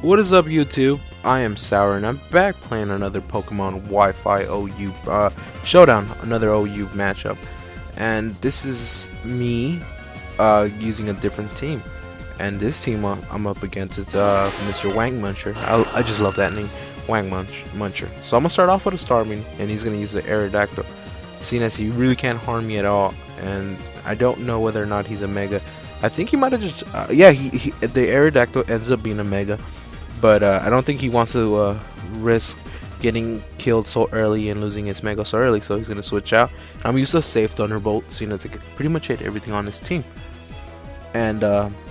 What is up, YouTube? I am Sour, and I'm back playing another Pokemon Wi-Fi OU Showdown, another OU matchup. And this is me using a different team. And this team I'm up against is Mr. Wang Muncher. I just love that name, Wang Muncher. So I'm gonna start off with a Starmie, and he's gonna use the Aerodactyl, seeing as he really can't harm me at all. And I don't know whether or not he's a Mega. I think he might have just the Aerodactyl ends up being a Mega. But I don't think he wants to risk getting killed so early and losing his Mega so early, so he's going to switch out. I'm used to safe Thunderbolt, seeing as it can pretty much hit everything on his team. And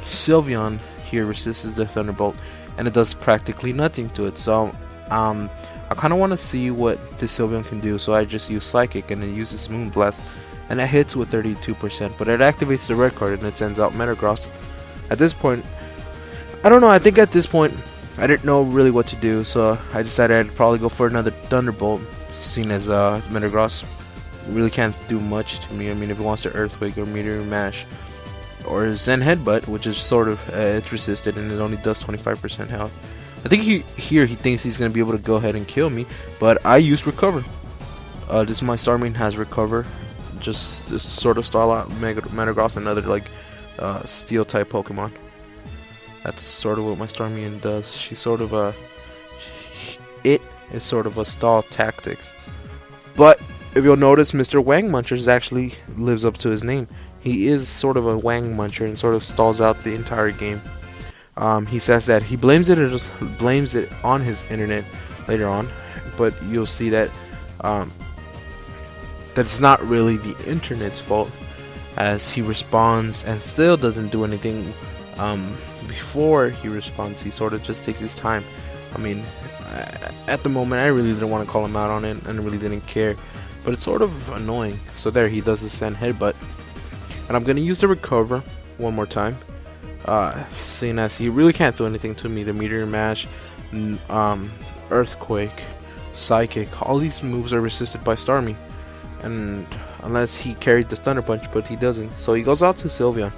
Sylveon here resists the Thunderbolt, and it does practically nothing to it. So I kind of want to see what this Sylveon can do, so I just use Psychic, and it uses Moonblast, and it hits with 32%, but it activates the red card, and it sends out Metagross. At this point, I don't know, I think at this point, I didn't know really what to do, so I decided I'd probably go for another Thunderbolt, seeing as Metagross really can't do much to me. I mean, if it wants to Earthquake or Meteor Mash or Zen Headbutt, which is sort of it's resisted and it only does 25% health. I think he thinks he's gonna be able to go ahead and kill me, but I used Recover. This is my Starmie has Recover, just sort of stall out Metagross, another like Steel type Pokemon. That's sort of what my Starmie does. She's sort of it is sort of a stall tactics. But if you'll notice, Mr. Wang Muncher actually lives up to his name. He is sort of a Wang Muncher and sort of stalls out the entire game. He says that he blames it on his internet later on, but you'll see that that's not really the internet's fault, as he responds and still doesn't do anything. Before he responds, he sort of just takes his time. I mean, at the moment I really didn't want to call him out on it and really didn't care, but it's sort of annoying. So there, he does the Sand Headbutt, and I'm gonna use the Recover one more time, seeing as he really can't do anything to me. The Meteor Mash, Earthquake, Psychic, all these moves are resisted by Starmie, and unless he carried the Thunder Punch, but he doesn't, so he goes out to Sylveon.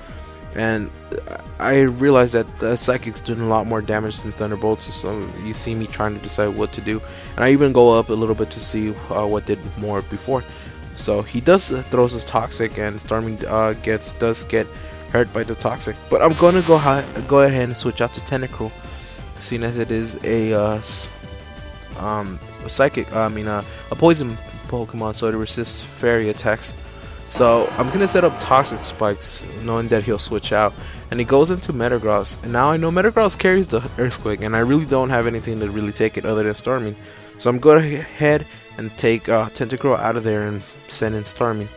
And I realized that the Psychic's doing a lot more damage than Thunderbolts, so you see me trying to decide what to do. And I even go up a little bit to see what did more before. So he does throws his Toxic, and Starmie does get hurt by the Toxic. But I'm gonna go ahead and switch out to Tentacruel, seeing as it is a Psychic. A Poison Pokemon, so it resists Fairy attacks. So I'm gonna set up Toxic Spikes, knowing that he'll switch out, and he goes into Metagross. And now I know Metagross carries the Earthquake, and I really don't have anything to really take it other than Starmie. So I'm going to ahead and take Tentacruel out of there and send in Starmie,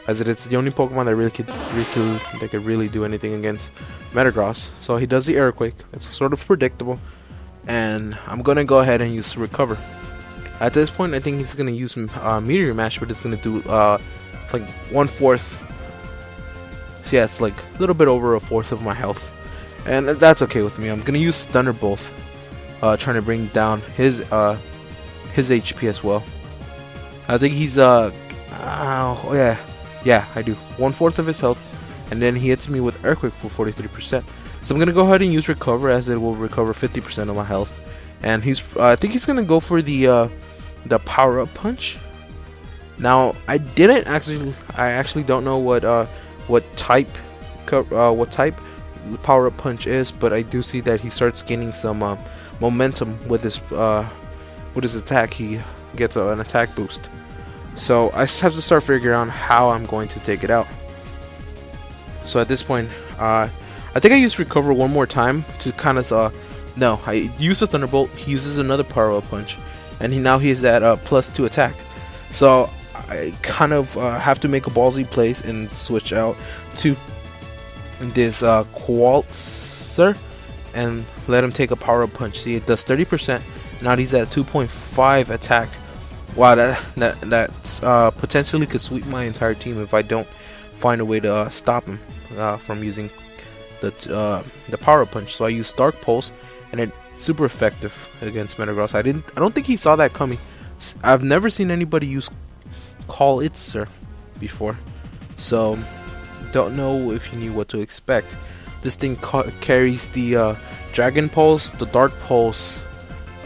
as it's the only Pokemon that could really do anything against Metagross. So he does the Earthquake. It's sort of predictable, and I'm gonna go ahead and use Recover. At this point, I think he's gonna use Meteor Mash, but it's gonna do like 1/4. Yeah, it's like a little bit over 1/4 of my health, and that's okay with me. I'm gonna use Thunderbolt, trying to bring down his HP as well. I think he's yeah, I do 1/4 of his health, and then he hits me with Earthquake for 43%. So I'm gonna go ahead and use Recover, as it will recover 50% of my health. And I think he's gonna go for the Power Up Punch. Now I actually don't know what type Power Up Punch is, but I do see that he starts gaining some momentum with his attack. He gets an attack boost, so I just have to start figuring out how I'm going to take it out. So at this point, I think I use Recover one more time to kind of no, I use a Thunderbolt. He uses another Power Up Punch, and now he's at +2 attack. So I kind of have to make a ballsy place and switch out to this Qualtzer and let him take a Power Up Punch. See, it does 30%. Now he's at 2.5 attack. Wow, that potentially could sweep my entire team if I don't find a way to stop him from using the Power Up Punch. So I use Dark Pulse, and it's super effective against Metagross. I don't think he saw that coming. I've never seen anybody use Call It Sir before, so don't know if he knew what to expect. This thing carries the Dragon Pulse, the Dark Pulse.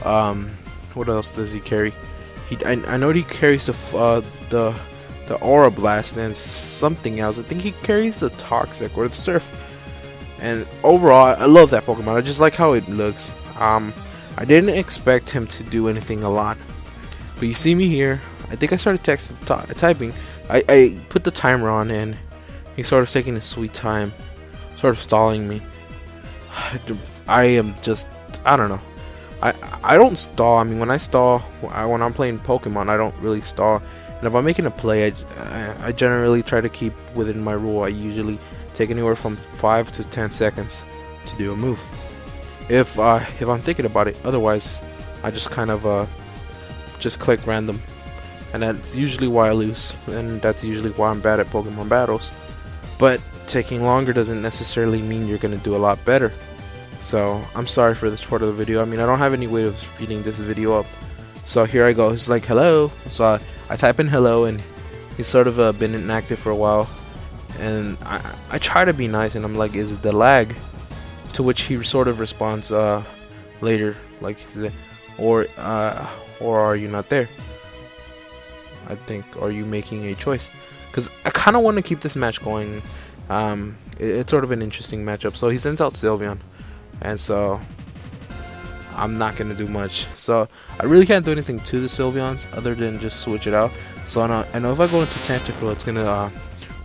What else does he carry? I know he carries the Aura Blast and something else. I think he carries the Toxic or the Surf. And overall, I love that Pokemon. I just like how it looks. I didn't expect him to do anything a lot. But you see me here. I think I started typing. I put the timer on and he's sort of taking his sweet time. Sort of stalling me. I am just, I don't know. I don't stall. I mean, when I stall, when I'm playing Pokemon, I don't really stall. And if I'm making a play, I generally try to keep within my rule. I usually take anywhere from 5 to 10 seconds to do a move. If I'm thinking about it, otherwise, I just kind of just click random, and that's usually why I lose, and that's usually why I'm bad at Pokemon battles. But taking longer doesn't necessarily mean you're gonna do a lot better. So I'm sorry for this part of the video. I mean, I don't have any way of speeding this video up. So here I go. It's like hello. So I type in hello, and he's sort of been inactive for a while. And I try to be nice, and I'm like, is it the lag? To which he sort of responds later, like, or are you not there? I think, are you making a choice? Because I kind of want to keep this match going. It's sort of an interesting matchup. So he sends out Sylveon, and so I'm not gonna do much. So I really can't do anything to the Sylveons other than just switch it out. So I know if I go into Tactical, it's gonna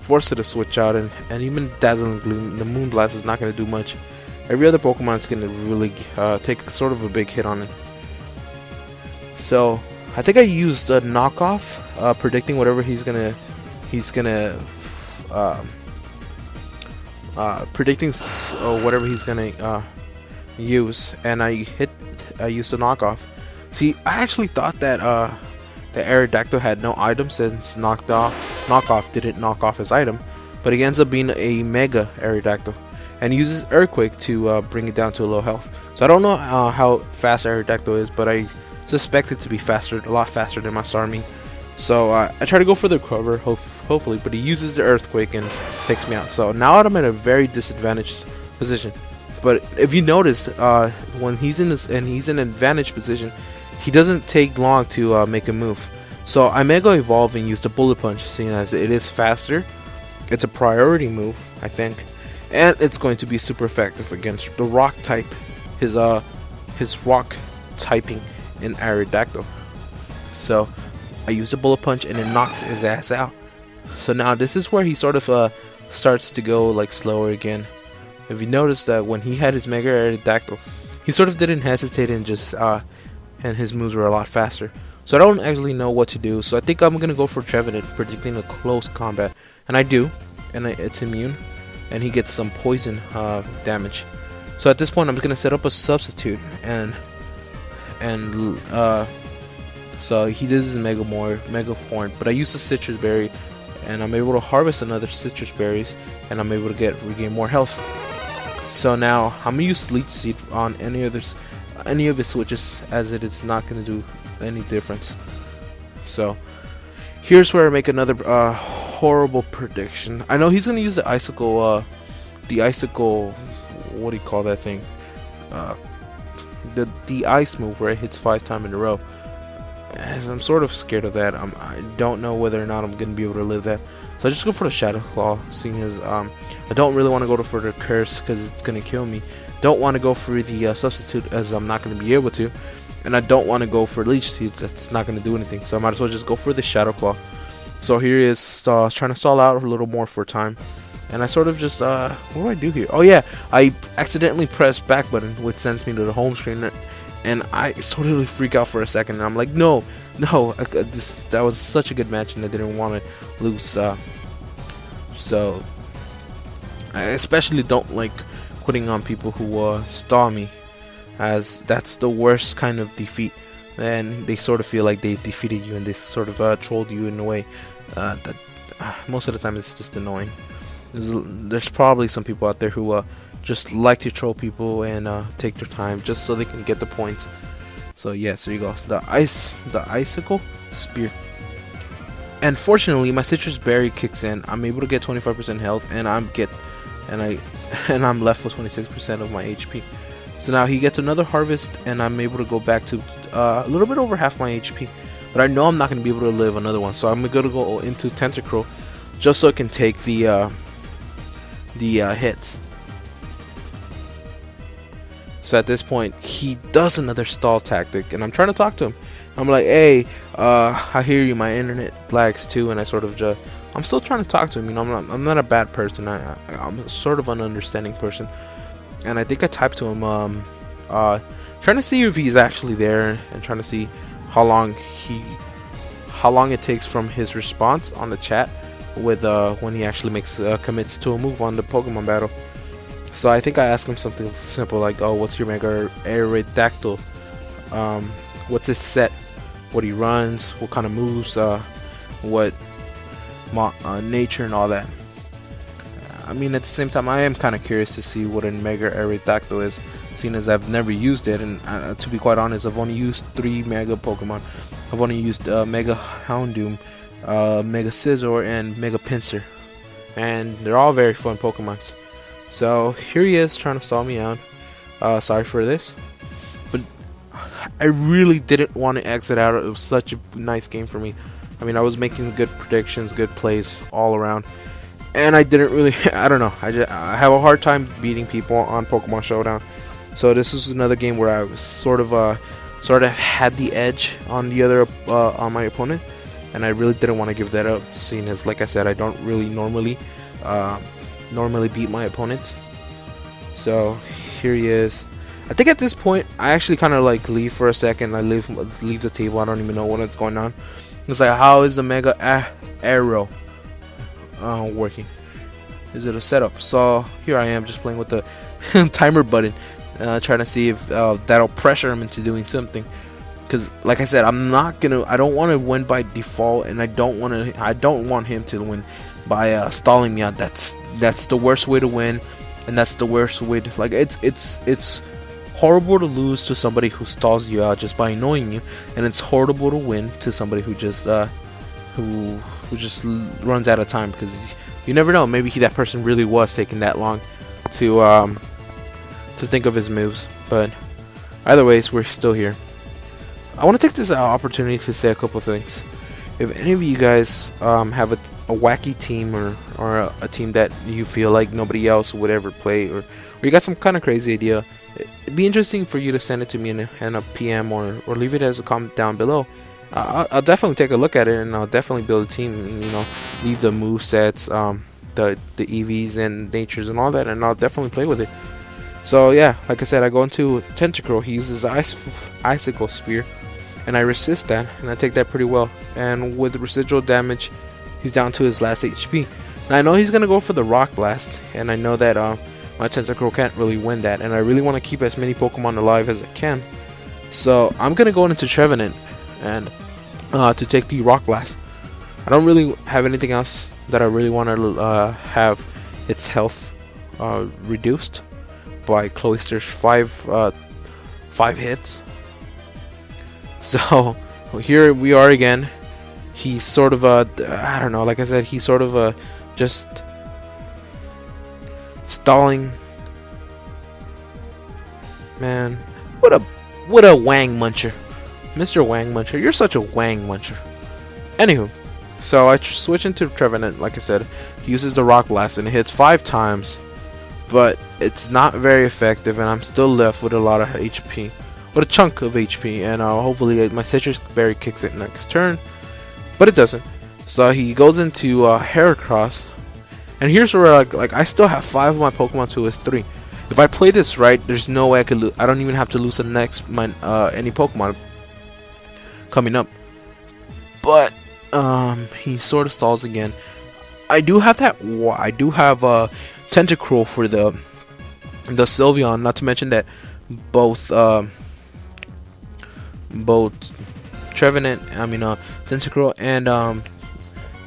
force it to switch out, and even Dazzling Gloom, the Moonblast is not gonna do much. Every other Pokemon is gonna really take sort of a big hit on it. So I think I used a knockoff, predicting whatever he's gonna predicting whatever he's gonna use, and I used a knockoff. See, I actually thought that the Aerodactyl had no item, since knockoff didn't knock off his item, but he ends up being a Mega Aerodactyl, and he uses Earthquake to bring it down to a low health. So I don't know how fast Aerodactyl is, but I suspect it to be faster, a lot faster than my Starmie. So I try to go for the cover, hopefully, but he uses the Earthquake and takes me out. So now I'm in a very disadvantaged position. But if you notice, when he's in an advantage position, he doesn't take long to make a move. So I Mega Evolve and use the Bullet Punch, seeing as it is faster. It's a priority move, I think, and it's going to be super effective against the Rock type. His Rock typing in Aerodactyl. So I use the Bullet Punch and it knocks his ass out. So now this is where he sort of starts to go like slower again. If you notice that when he had his Mega Aerodactyl, he sort of didn't hesitate and just and his moves were a lot faster. So I don't actually know what to do. So I think I'm gonna go for Trevenant, predicting a close combat, and I do, and it's immune, and he gets some poison damage. So at this point, I'm just gonna set up a substitute, and so he does his Mega Horn, but I use the Citrus Berry, and I'm able to harvest another Citrus Berries, and I'm able to regain more health. So now I'm gonna use Leech Seed on any of his switches, as it is not gonna do any difference. So here's where I make another horrible prediction. I know he's gonna use the icicle. What do you call that thing? The ice move where it hits 5 times in a row. And I'm sort of scared of that. I don't know whether or not I'm gonna be able to live that. So I just go for the Shadow Claw, seeing as I don't really want to go for the Curse because it's gonna kill me. Don't want to go for the substitute, as I'm not gonna be able to, and I don't want to go for Leech Seeds. That's not gonna do anything. So I might as well just go for the Shadow Claw. So here he is, trying to stall out a little more for time. And I sort of just, what do I do here? Oh yeah, I accidentally pressed back button, which sends me to the home screen, and I totally freak out for a second, and I'm like, no, that was such a good match, and I didn't want to lose. So I especially don't like quitting on people who stall me, as that's the worst kind of defeat, and they sort of feel like they defeated you, and they sort of trolled you in a way that most of the time it's just annoying. There's probably some people out there who just like to troll people and take their time just so they can get the points. So yes, there you go. The icicle spear. And fortunately, my Citrus Berry kicks in. I'm able to get 25% health, and I and I'm left with 26% of my HP. So now he gets another harvest, and I'm able to go back to a little bit over half my HP. But I know I'm not going to be able to live another one, so I'm going to go into Tentacruel just so I can take the hits. So at this point, he does another stall tactic, and I'm trying to talk to him. I'm like, hey, I hear you, my internet lags too, and I sort of I'm still trying to talk to him. You know, I'm not a bad person. I'm sort of an understanding person. And I think I typed to him, trying to see if he's actually there, and trying to see how long it takes from his response on the chat with when he actually makes commits to a move on the Pokemon battle. So I think I asked him something simple like, oh, what's your Mega Aerodactyl? What's his set? What he runs? What kind of moves? What nature and all that. I mean, at the same time, I am kind of curious to see what a Mega Aerodactyl is, seeing as I've never used it, and to be quite honest, I've only used 3 Mega Pokemon. I've only used Mega Houndoom, Mega Scizzor, and Mega Pinsir, and they're all very fun Pokemon. So here he is trying to stall me out. Sorry for this, but I really didn't want to exit out. It was such a nice game for me. I mean, I was making good predictions, good plays all around. And I didn't really, I don't know, I have a hard time beating people on Pokemon Showdown. So this is another game where I was sort of had the edge on the other, on my opponent. And I really didn't want to give that up, seeing as, like I said, I don't really normally beat my opponents. So here he is. I think at this point, I actually kind of like leave for a second. I leave the table. I don't even know what's going on. It's like, how is the Mega Arrow working? Is it a setup? So here I am just playing with the timer button, trying to see if that'll pressure him into doing something. Because like I said, I don't want to win by default, and I don't want him to win by stalling me out. That's the worst way to win, and that's the worst way to, like, it's horrible to lose to somebody who stalls you out just by annoying you, and it's horrible to win to somebody who just who just runs out of time, because you never know, maybe that person really was taking that long to think of his moves. But either ways, we're still here. I want to take this opportunity to say a couple things. If any of you guys have a wacky team or a team that you feel like nobody else would ever play, or you got some kind of crazy idea, it'd be interesting for you to send it to me in a PM or leave it as a comment down below. I'll definitely take a look at it, and I'll definitely build a team, and, you know, leave the move sets, the EVs and natures and all that, and I'll definitely play with it. So yeah, like I said, I go into Tentacruel. He uses Icicle Spear, and I resist that, and I take that pretty well. And with the residual damage, he's down to his last HP. Now I know he's gonna go for the Rock Blast, and I know that my Tentacruel can't really win that, and I really want to keep as many Pokemon alive as I can. So I'm gonna go into Trevenant and to take the Rock Blast. I don't really have anything else that I really want to have its health reduced by Cloyster's 5 hits. So here we are again. He's sort of I don't know, like I said, he's sort of just stalling. Man, what a Wang Muncher. Mr. Wang Muncher, you're such a Wang Muncher. Anywho, so I switch into Trevenant. Like I said, he uses the Rock Blast and it hits 5 times, but it's not very effective, and I'm still left with a lot of HP, with a chunk of HP, and hopefully my Citrus Berry kicks it next turn, but it doesn't. So he goes into Heracross, and here's where like I still have 5 of my Pokemon to his 3. If I play this right, there's no way I could lose. I don't even have to lose the next any Pokemon coming up. But he sort of stalls again. I do have Tentacruel for the Sylveon. Not to mention that both Trevenant, Tentacruel and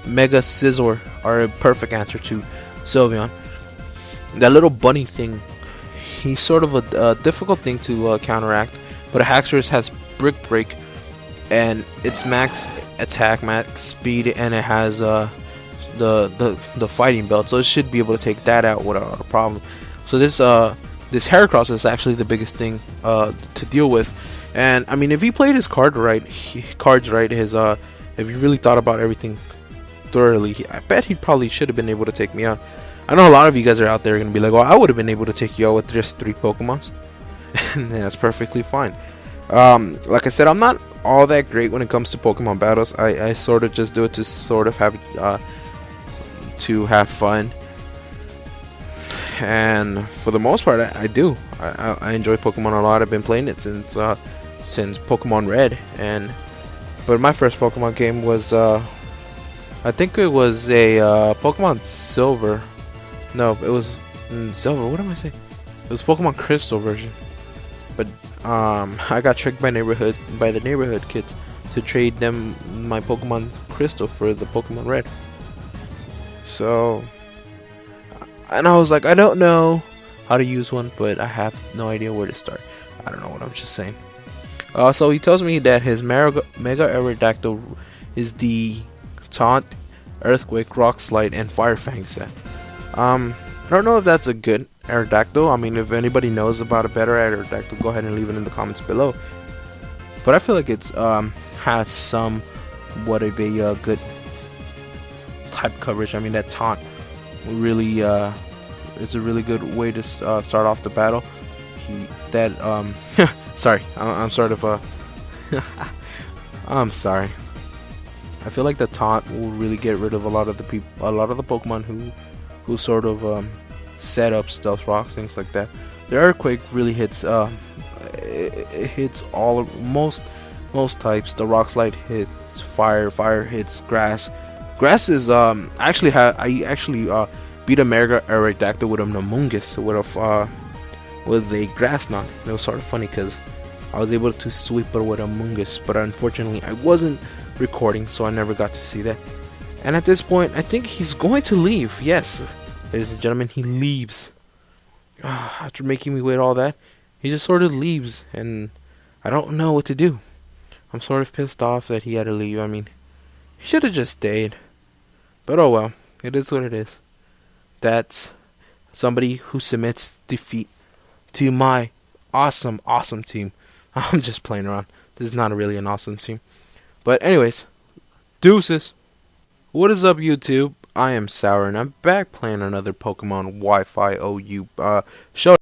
Mega Scizzor are a perfect answer to Sylveon. That little bunny thing, he's sort of a difficult thing to counteract, but a Haxorus has Brick Break, and it's max attack, max speed, and it has the fighting belt, so it should be able to take that out without a problem. So this Heracross is actually the biggest thing to deal with. And I mean, if he played his cards right, if he really thought about everything thoroughly, I bet he probably should have been able to take me out. I know a lot of you guys are out there gonna be like, "Well, I would have been able to take you out with just 3 Pokemons," and that's perfectly fine. Like I said, I'm not all that great when it comes to Pokemon battles. I sort of just do it to sort of have fun, and for the most part, I do. I enjoy Pokemon a lot. I've been playing it since Pokemon Red, but my first Pokemon game was I think it was a Pokemon Silver. No, it was Silver. What am I saying? It was Pokemon Crystal version. But I got tricked by the neighborhood kids to trade them my Pokemon Crystal for the Pokemon Red. So, and I was like, I don't know how to use one, but I have no idea where to start. I don't know what I'm just saying. So he tells me that his Mega Aerodactyl is the Taunt, Earthquake, Rock Slide, and Fire Fang set. I don't know if that's a good Aerodactyl. I mean, if anybody knows about a better Aerodactyl, go ahead and leave it in the comments below. But I feel like it's has somewhat of a good type coverage. I mean, that Taunt really is a really good way to start off the battle. Sorry, I'm sort of I'm sorry. I feel like the Taunt will really get rid of a lot of the Pokemon who sort of set up Stealth Rocks, things like that. The Earthquake really hits it hits most types. The Rock Slide hits fire. Fire hits grass. Grass is I actually beat a Mega Aerodactyl with a Namungus with a Grass Knot. It was sort of funny because I was able to sweep it with a Mungus, but unfortunately I wasn't recording, so I never got to see that. And at this point, I think he's going to leave. Yes, ladies and gentlemen, he leaves. After making me wait all that, he just sort of leaves, and I don't know what to do. I'm sort of pissed off that he had to leave. I mean, he should have just stayed. But oh well, it is what it is. That's somebody who submits defeat to my awesome team. I'm just playing around. This is not really an awesome team. But anyways, deuces. What is up, YouTube? I am Sour, and I'm back playing another Pokemon Wi-Fi OU Showdown.